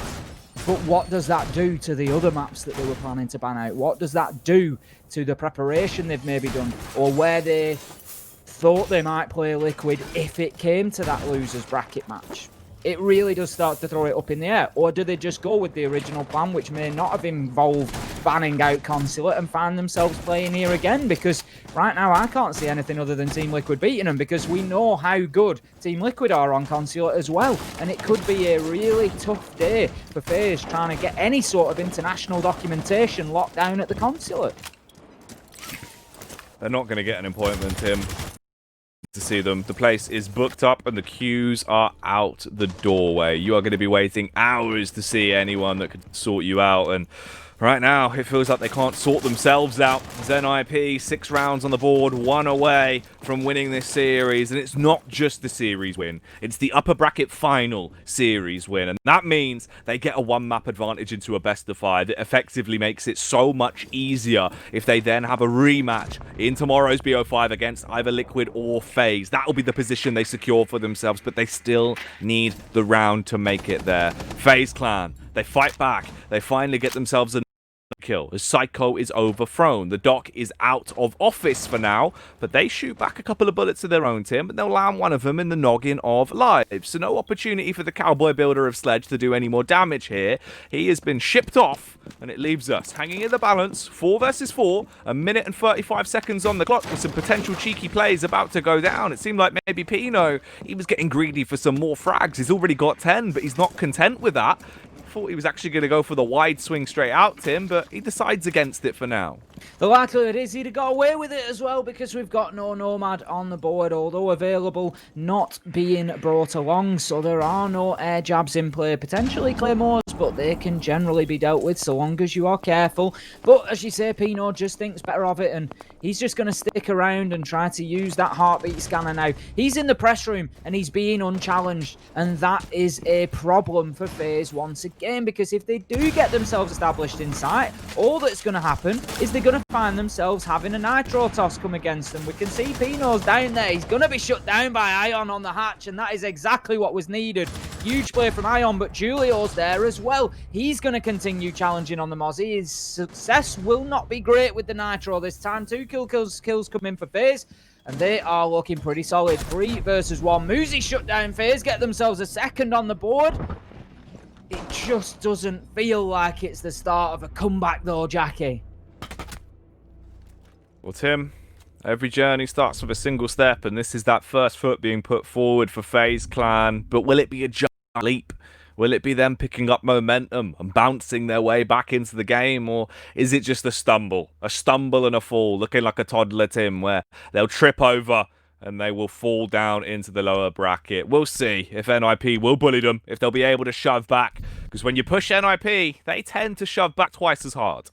But what does that do to the other maps that they were planning to ban out? What does that do to the preparation they've maybe done? Or where they thought they might play Liquid if it came to that losers bracket match? it really does start to throw it up in the air. Or do they just go with the original plan, which may not have involved banning out Consulate, and find themselves playing here again? Because right now I can't see anything other than Team Liquid beating them, because we know how good Team Liquid are on Consulate as well. And it could be a really tough day for FaZe trying to get any sort of international documentation locked down at the Consulate. They're not going to get an appointment, Tim, to see them. The place is booked up and the queues are out the doorway. You are going to be waiting hours to see anyone that could sort you out, and right now it feels like they can't sort themselves out. ZenIP, 6 rounds on the board, 1 away from winning this series, and it's not just the series win, it's the upper bracket final series win, and that means they get a 1-map advantage into a best of 5. It effectively makes it so much easier if they then have a rematch in tomorrow's BO5 against either Liquid or FaZe. That will be the position they secure for themselves, but they still need the round to make it there. FaZe Clan, they fight back, they finally get themselves a kill as Psycho is overthrown. The Doc is out of office for now, but they shoot back a couple of bullets of their own, Tim, and they'll land one of them in the noggin of Live. So no opportunity for the Cowboy Builder of Sledge to do any more damage here. He has been shipped off, and it leaves us hanging in the balance. 4 versus 4, a minute and 35 seconds on the clock with some potential cheeky plays about to go down. It seemed like maybe Pino, he was getting greedy for some more frags. He's already got 10, but he's not content with that. Thought he was actually going to go for the wide swing straight out, Tim, but he decides against it for now. The likelihood is he'd have got away with it as well, because we've got no Nomad on the board, although available, not being brought along. So there are no air jabs in play, potentially Claymores, but they can generally be dealt with so long as you are careful. But as you say, Pino just thinks better of it, and he's just going to stick around and try to use that heartbeat scanner now. He's in the press room and he's being unchallenged, and that is a problem for FaZe once again, because if they do get themselves established in sight, all that's going to happen is they're going to find themselves having a nitro toss come against them. We can see Pino's down there. He's going to be shut down by Ion on the hatch, and that is exactly what was needed. Huge play from Ion, but Julio's there as well. He's going to continue challenging on the Mozzie. His success will not be great with the nitro this time. 2 kills come in for FaZe, and they are looking pretty solid. 3 versus 1. Muzi shut down FaZe, get themselves a second on the board. It just doesn't feel like it's the start of a comeback though, Jackie. Well, Tim, every journey starts with a single step, and this is that first foot being put forward for FaZe Clan. But will it be a giant leap? Will it be them picking up momentum and bouncing their way back into the game? Or is it just a stumble and a fall, looking like a toddler, Tim, where they'll trip over and they will fall down into the lower bracket? We'll see if NIP will bully them, if they'll be able to shove back. Because when you push NIP, they tend to shove back twice as hard.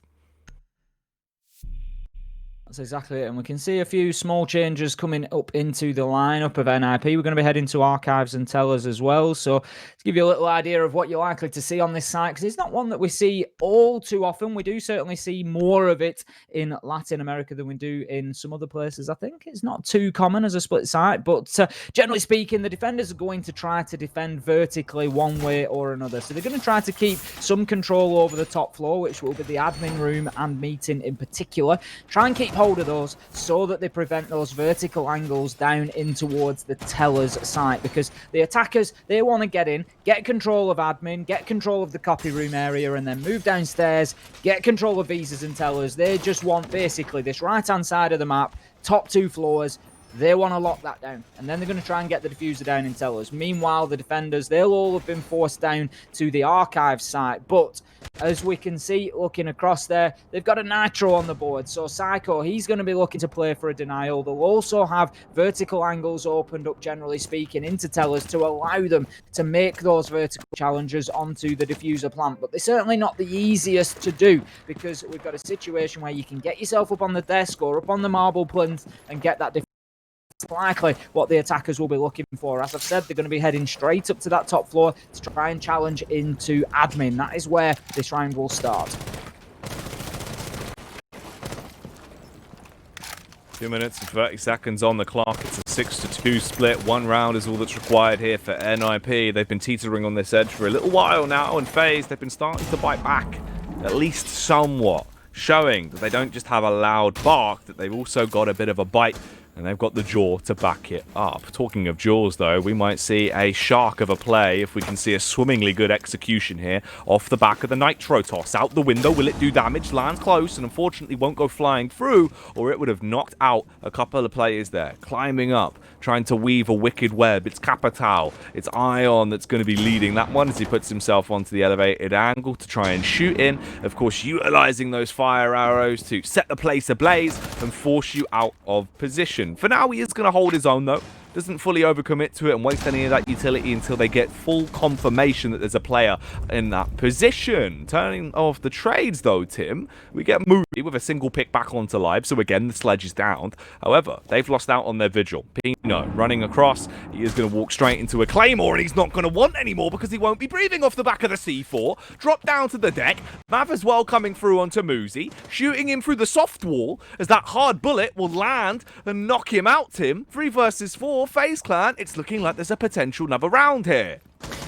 That's exactly it, and we can see a few small changes coming up into the lineup of NIP. We're going to be heading to archives and tellers as well, so to give you a little idea of what you're likely to see on this site, because it's not one that we see all too often. We do certainly see more of it in Latin America than we do in some other places. I think it's not too common as a split site, but generally speaking, the defenders are going to try to defend vertically one way or another. So they're going to try to keep some control over the top floor, which will be the admin room and meeting in particular. Try and keep hold of those so that they prevent those vertical angles down in towards the teller's site, because the attackers, they want to get in, get control of admin, get control of the copy room area, and then move downstairs, get control of visas and tellers. They just want basically this right hand side of the map, top 2 floors. They want to lock that down, and then they're going to try and get the diffuser down in tellers. Meanwhile, the defenders, they'll all have been forced down to the archive site, but as we can see, looking across there, they've got a nitro on the board. So Psycho, he's going to be looking to play for a denial. They'll also have vertical angles opened up, generally speaking, into tellers to allow them to make those vertical challenges onto the diffuser plant. But they're certainly not the easiest to do, because we've got a situation where you can get yourself up on the desk or up on the marble plinth and get that diffuser. Likely what the attackers will be looking for. As I've said, they're going to be heading straight up to that top floor to try and challenge into admin. That is where this round will start. 2 minutes and 30 seconds on the clock. It's a 6-2 split. 1 round is all that's required here for NIP. They've been teetering on this edge for a little while now, and FaZe, they've been starting to bite back, at least somewhat, showing that they don't just have a loud bark, that they've also got a bit of a bite And they've got the jaw to back it up. Talking of jaws, though, we might see a shark of a play if we can see a swimmingly good execution here off the back of the Nitro toss. Out the window, will it do damage? Lands close and unfortunately won't go flying through, or it would have knocked out a couple of players there. Climbing up, trying to weave a wicked web. It's Capital, it's Ion that's going to be leading that one as he puts himself onto the elevated angle to try and shoot in. Of course, utilizing those fire arrows to set the place ablaze and force you out of position. For now, he is going to hold his own, though. Doesn't fully overcommit to it and waste any of that utility until they get full confirmation that there's a player in that position. Turning off the trades, though, Tim, we get Moody with a single pick back onto live. So again, the sledge is down. However, they've lost out on their vigil. Pino running across. He is going to walk straight into a Claymore, and he's not going to want anymore because he won't be breathing off the back of the C4. Drop down to the deck. Mav as well coming through onto Muzi, shooting him through the soft wall as that hard bullet will land and knock him out, Tim. 3 versus 4. FaZe Clan, it's looking like there's a potential another round here.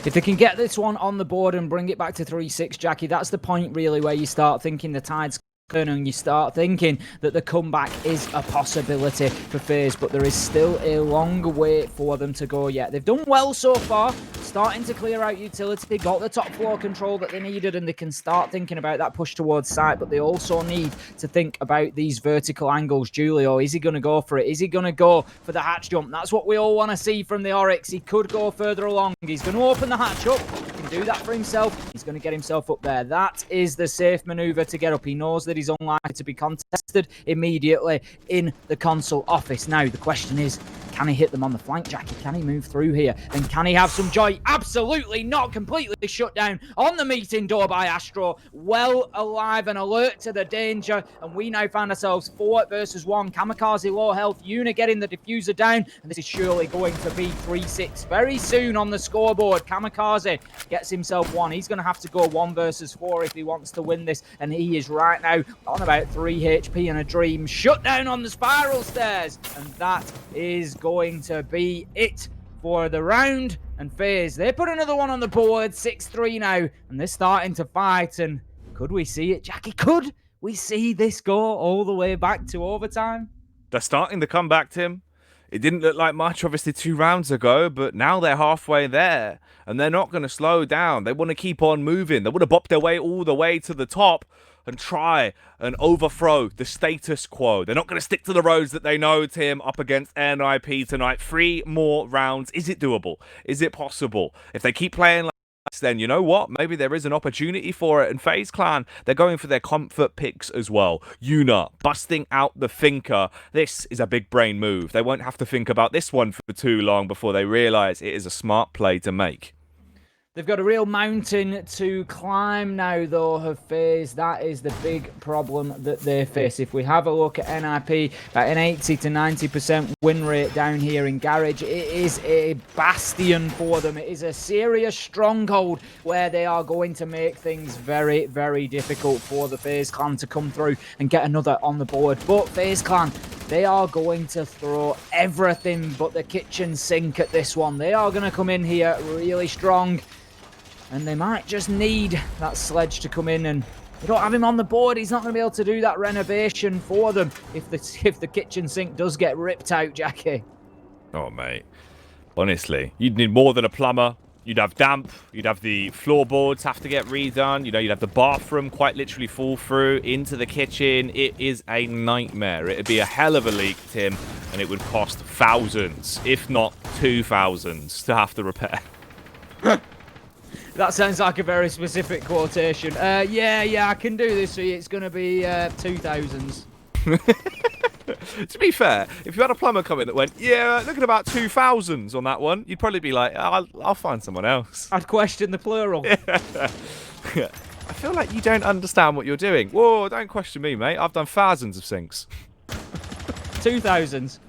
If they can get this one on the board and bring it back to 3-6, Jackie, that's the point really where you start thinking the tide's and you start thinking that the comeback is a possibility for FaZe, but there is still a long way for them to go yet. They've done well so far, starting to clear out utility. They got the top floor control that they needed, and they can start thinking about that push towards site, but they also need to think about these vertical angles. Julio, is he going to go for it? Is he going to go for the hatch jump? That's what we all want to see from the Oryx. He could go further along. He's going to open the hatch up. He can do that for himself. He's going to get himself up there. That is the safe maneuver to get up. He knows that he's unlikely to be contested immediately in the console office. Now, the question is, can he hit them on the flank, Jackie? Can he move through here? And can he have some joy? Absolutely not. Completely shut down on the meeting door by Astro. Well alive and alert to the danger. And we now find ourselves 4 versus 1. Kamikaze low health. Yuna getting the diffuser down. And this is surely going to be 3-6 very soon on the scoreboard. Kamikaze gets himself 1. He's going to have to go 1 versus 4 if he wants to win this. And he is right now on about 3 HP and a dream. Shut down on the spiral stairs. And that is going to be it for the round. And FaZe, they put another one on the board, 6-3 now, and they're starting to fight. And could we see it, Jackie? Could we see this go all the way back to overtime? They're starting to come back, Tim. It didn't look like much, obviously, 2 rounds ago, but now they're halfway there, and they're not going to slow down. They want to keep on moving. They want to bop their way all the way to the top and try and overthrow the status quo. They're not going to stick to the roads that they know, Tim, up against NIP tonight. 3 more rounds. Is it doable? Is it possible? If they keep playing like this, then you know what? Maybe there is an opportunity for it. And FaZe Clan, they're going for their comfort picks as well. Yuna busting out the Thinker. This is a big brain move. They won't have to think about this one for too long before they realize it is a smart play to make. They've got a real mountain to climb now, though, have FaZe. That is the big problem that they face. If we have a look at NIP, at an 80 to 90% win rate down here in Garage, it is a bastion for them. It is a serious stronghold where they are going to make things very, very difficult for the FaZe Clan to come through and get another on the board. But FaZe Clan, they are going to throw everything but the kitchen sink at this one. They are going to come in here really strong. And they might just need that sledge to come in, and they don't have him on the board. He's not going to be able to do that renovation for them if the kitchen sink does get ripped out, Jackie. Oh, mate. Honestly, you'd need more than a plumber. You'd have damp. You'd have the floorboards have to get redone. You know, you'd have the bathroom quite literally fall through into the kitchen. It is a nightmare. It'd be a hell of a leak, Tim, and it would cost thousands, if not 2,000s, to have to repair. That sounds like a very specific quotation. Yeah, I can do this for you. It's going to be 2,000s. To be fair, if you had a plumber come in that went, yeah, look at about 2,000s on that one, you'd probably be like, I'll find someone else. I'd question the plural. I feel like you don't understand what you're doing. Whoa, don't question me, mate. I've done thousands of sinks. 2,000s.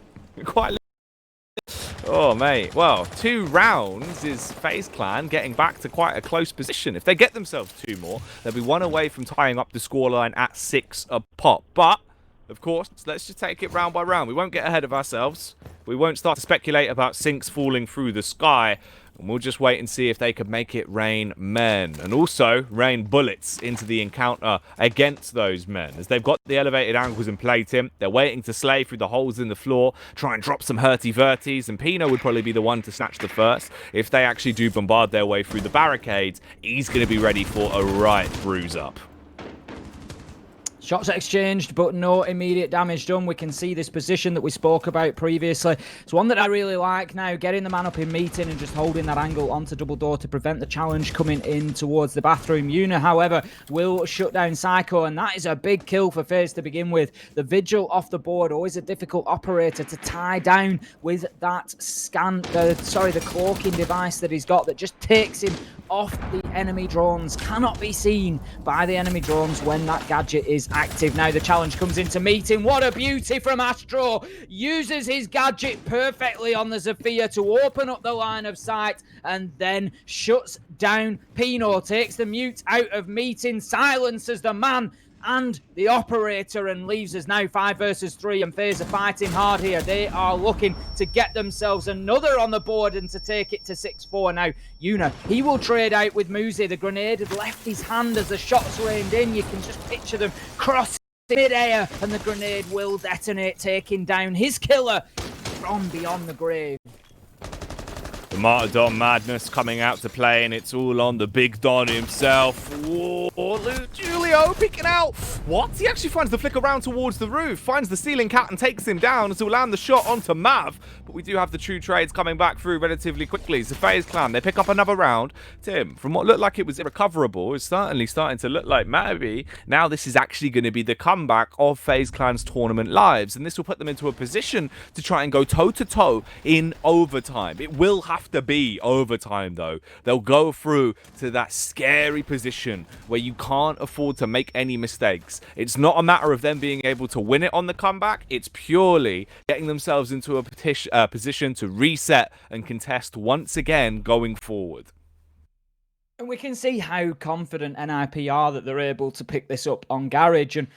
Quite. Oh, mate. Well, 2 rounds is FaZe Clan getting back to quite a close position. If they get themselves 2 more, they'll be 1 away from tying up the scoreline at 6 a pop. But, of course, let's just take it round by round. We won't get ahead of ourselves. We won't start to speculate about sinks falling through the sky. And we'll just wait and see if they could make it rain men. And also rain bullets into the encounter against those men. As they've got the elevated angles in play, Tim, they're waiting to slay through the holes in the floor, try and drop some hurty-verties. And Pino would probably be the one to snatch the first. If they actually do bombard their way through the barricades, he's going to be ready for a right bruise up. Shots exchanged, but no immediate damage done. We can see this position that we spoke about previously. It's one that I really like now, getting the man up in meeting and just holding that angle onto double door to prevent the challenge coming in towards the bathroom. Yuna, however, will shut down Psycho, and that is a big kill for FaZe to begin with. The Vigil off the board, always a difficult operator to tie down with that the cloaking device that he's got that just takes him off the enemy drones. Cannot be seen by the enemy drones when that gadget is active. Now the challenge comes into meeting. What a beauty from Astro. Uses his gadget perfectly on the Zofia to open up the line of sight and then shuts down Pino. Takes the mute out of meeting. Silences the man and the operator and leaves us now 5 versus 3, and FaZe are fighting hard here. They are looking to get themselves another on the board and to take it to 6-4 now. Yuna, he will trade out with Muzi. The grenade had left his hand as the shots rained in. You can just picture them crossing mid-air, and the grenade will detonate, taking down his killer from beyond the grave. The Martyrdom madness coming out to play, and it's all on the big Don himself. Whoa, Julio picking out. What? He actually finds the flick around towards the roof, finds the ceiling cat and takes him down to land the shot onto Mav. But we do have the true trades coming back through relatively quickly. It's the FaZe clan. They pick up another round. Tim, from what looked like it was irrecoverable, it's certainly starting to look like maybe now this is actually going to be the comeback of FaZe clan's tournament lives. And this will put them into a position to try and go toe-to-toe in overtime. It will have to be overtime, though. They'll go through to that scary position where you can't afford to make any mistakes. It's not a matter of them being able to win it on the comeback. It's purely getting themselves into a position to reset and contest once again going forward. And we can see how confident NIP are that they're able to pick this up on Garage. And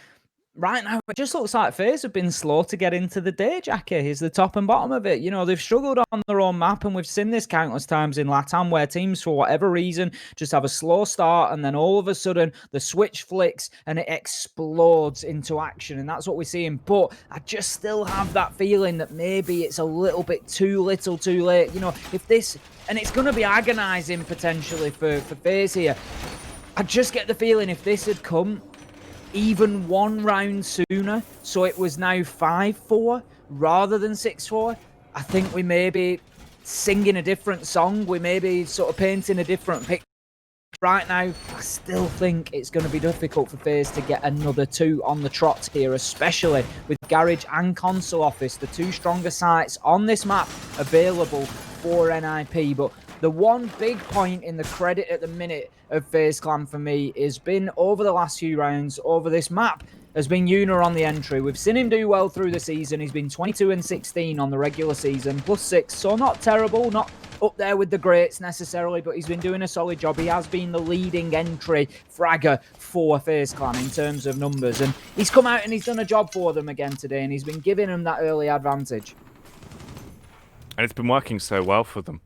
right now, it just looks like FaZe have been slow to get into the day, Jackie, is the top and bottom of it. You know, they've struggled on their own map, and we've seen this countless times in LATAM where teams, for whatever reason, just have a slow start, and then all of a sudden, the switch flicks, and it explodes into action, and that's what we're seeing. But I just still have that feeling that maybe it's a little bit too little too late. You know, if this... And it's going to be agonising, potentially, for FaZe here. I just get the feeling if this had come even one round sooner, so it was now 5-4 rather than 6-4, I think we may be singing a different song. We may be sort of painting a different picture. Right now, I still think it's going to be difficult for FaZe to get another 2 on the trot here, especially with Garage and Console Office, the 2 stronger sites on this map available for NIP. But the one big point in the credit at the minute of FaZe Clan for me has been over the last few rounds, over this map, has been Yuna on the entry. We've seen him do well through the season. He's been 22 and 16 on the regular season, +6, so not terrible, not up there with the greats necessarily, but he's been doing a solid job. He has been the leading entry fragger for FaZe Clan in terms of numbers, and he's come out and he's done a job for them again today, and he's been giving them that early advantage. And it's been working so well for them.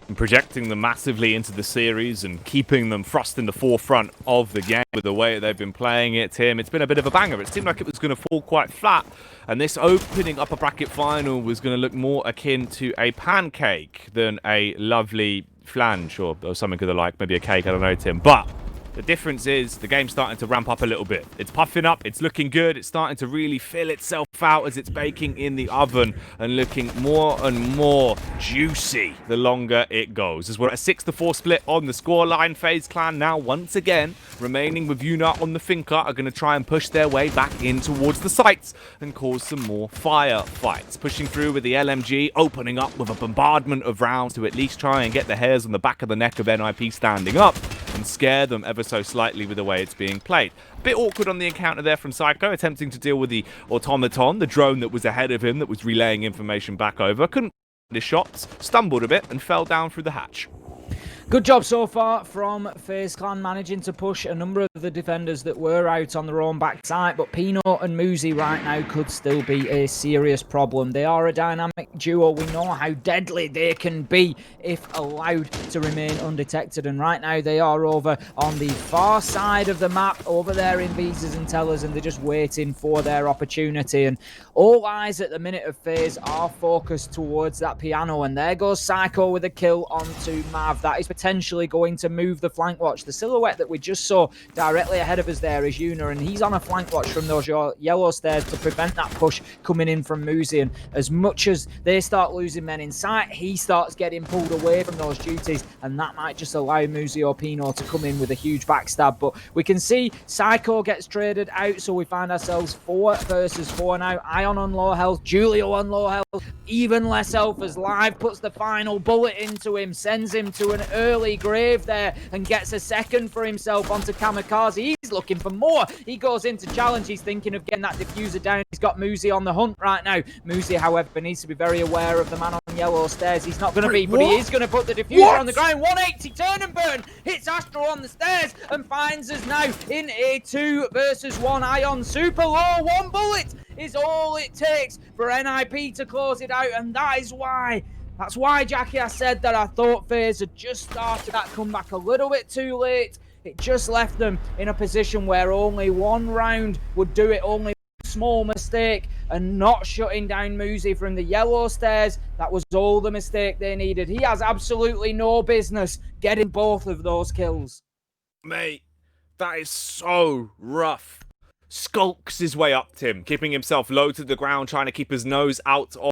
And projecting them massively into the series and keeping them thrust in the forefront of the game with the way they've been playing it, Tim. It's been a bit of a banger. It seemed like it was going to fall quite flat. And this opening upper bracket final was going to look more akin to a pancake than a lovely flange or something of the like. Maybe a cake, I don't know, Tim. But the difference is the game's starting to ramp up a little bit. It's puffing up, it's looking good, it's starting to really fill itself out as it's baking in the oven and looking more and more juicy the longer it goes. As we're at a 6-4 split on the scoreline, FaZe Clan now once again remaining with Yuna on the Finca are going to try and push their way back in towards the sites and cause some more firefights. Pushing through with the LMG, opening up with a bombardment of rounds to at least try and get the hairs on the back of the neck of NIP standing up and scare them ever so slightly with the way it's being played. A bit awkward on the encounter there from Psycho, attempting to deal with the automaton, the drone that was ahead of him that was relaying information back over. Couldn't his shots, stumbled a bit and fell down through the hatch. Good job so far from FaZe Clan, managing to push a number of the defenders that were out on their own backside, but Pino and Muzi right now could still be a serious problem. They are a dynamic duo. We know how deadly they can be if allowed to remain undetected, and right now they are over on the far side of the map, over there in Visas and Tellers, and they're just waiting for their opportunity. And all eyes at the minute of FaZe are focused towards that piano, and there goes Psycho with a kill onto Mav. That is potentially going to move the flank watch. The silhouette that we just saw directly ahead of us there is Yuna, and he's on a flank watch from those yellow stairs to prevent that push coming in from Muzi. And as much as they start losing men in sight, he starts getting pulled away from those duties, and that might just allow Muzi or Pino to come in with a huge backstab. But we can see Psycho gets traded out, so we find ourselves 4 versus 4 now. Ion on low health, Julio on low health, even less health as Live puts the final bullet into him, sends him to an early grave there, and gets a second for himself onto Kamikaze. He's looking for more. He goes into challenge. He's thinking of getting that diffuser down. He's got Muzi on the hunt right now. Muzi, however, needs to be very aware of the man on yellow stairs. He's not going to be, but he is going to put the diffuser on the ground. 180 turn and burn. Hits Astro on the stairs and finds us now in a 2 versus 1. Ion super low. 1 bullet is all it takes for NIP to close it out, and that's why, Jackie, I said that I thought FaZe had just started that comeback a little bit too late. It just left them in a position where only 1 round would do it, only a small mistake, and not shutting down Muzi from the yellow stairs. That was all the mistake they needed. He has absolutely no business getting both of those kills. Mate, that is so rough. Skulks his way up to him, keeping himself low to the ground, trying to keep his nose out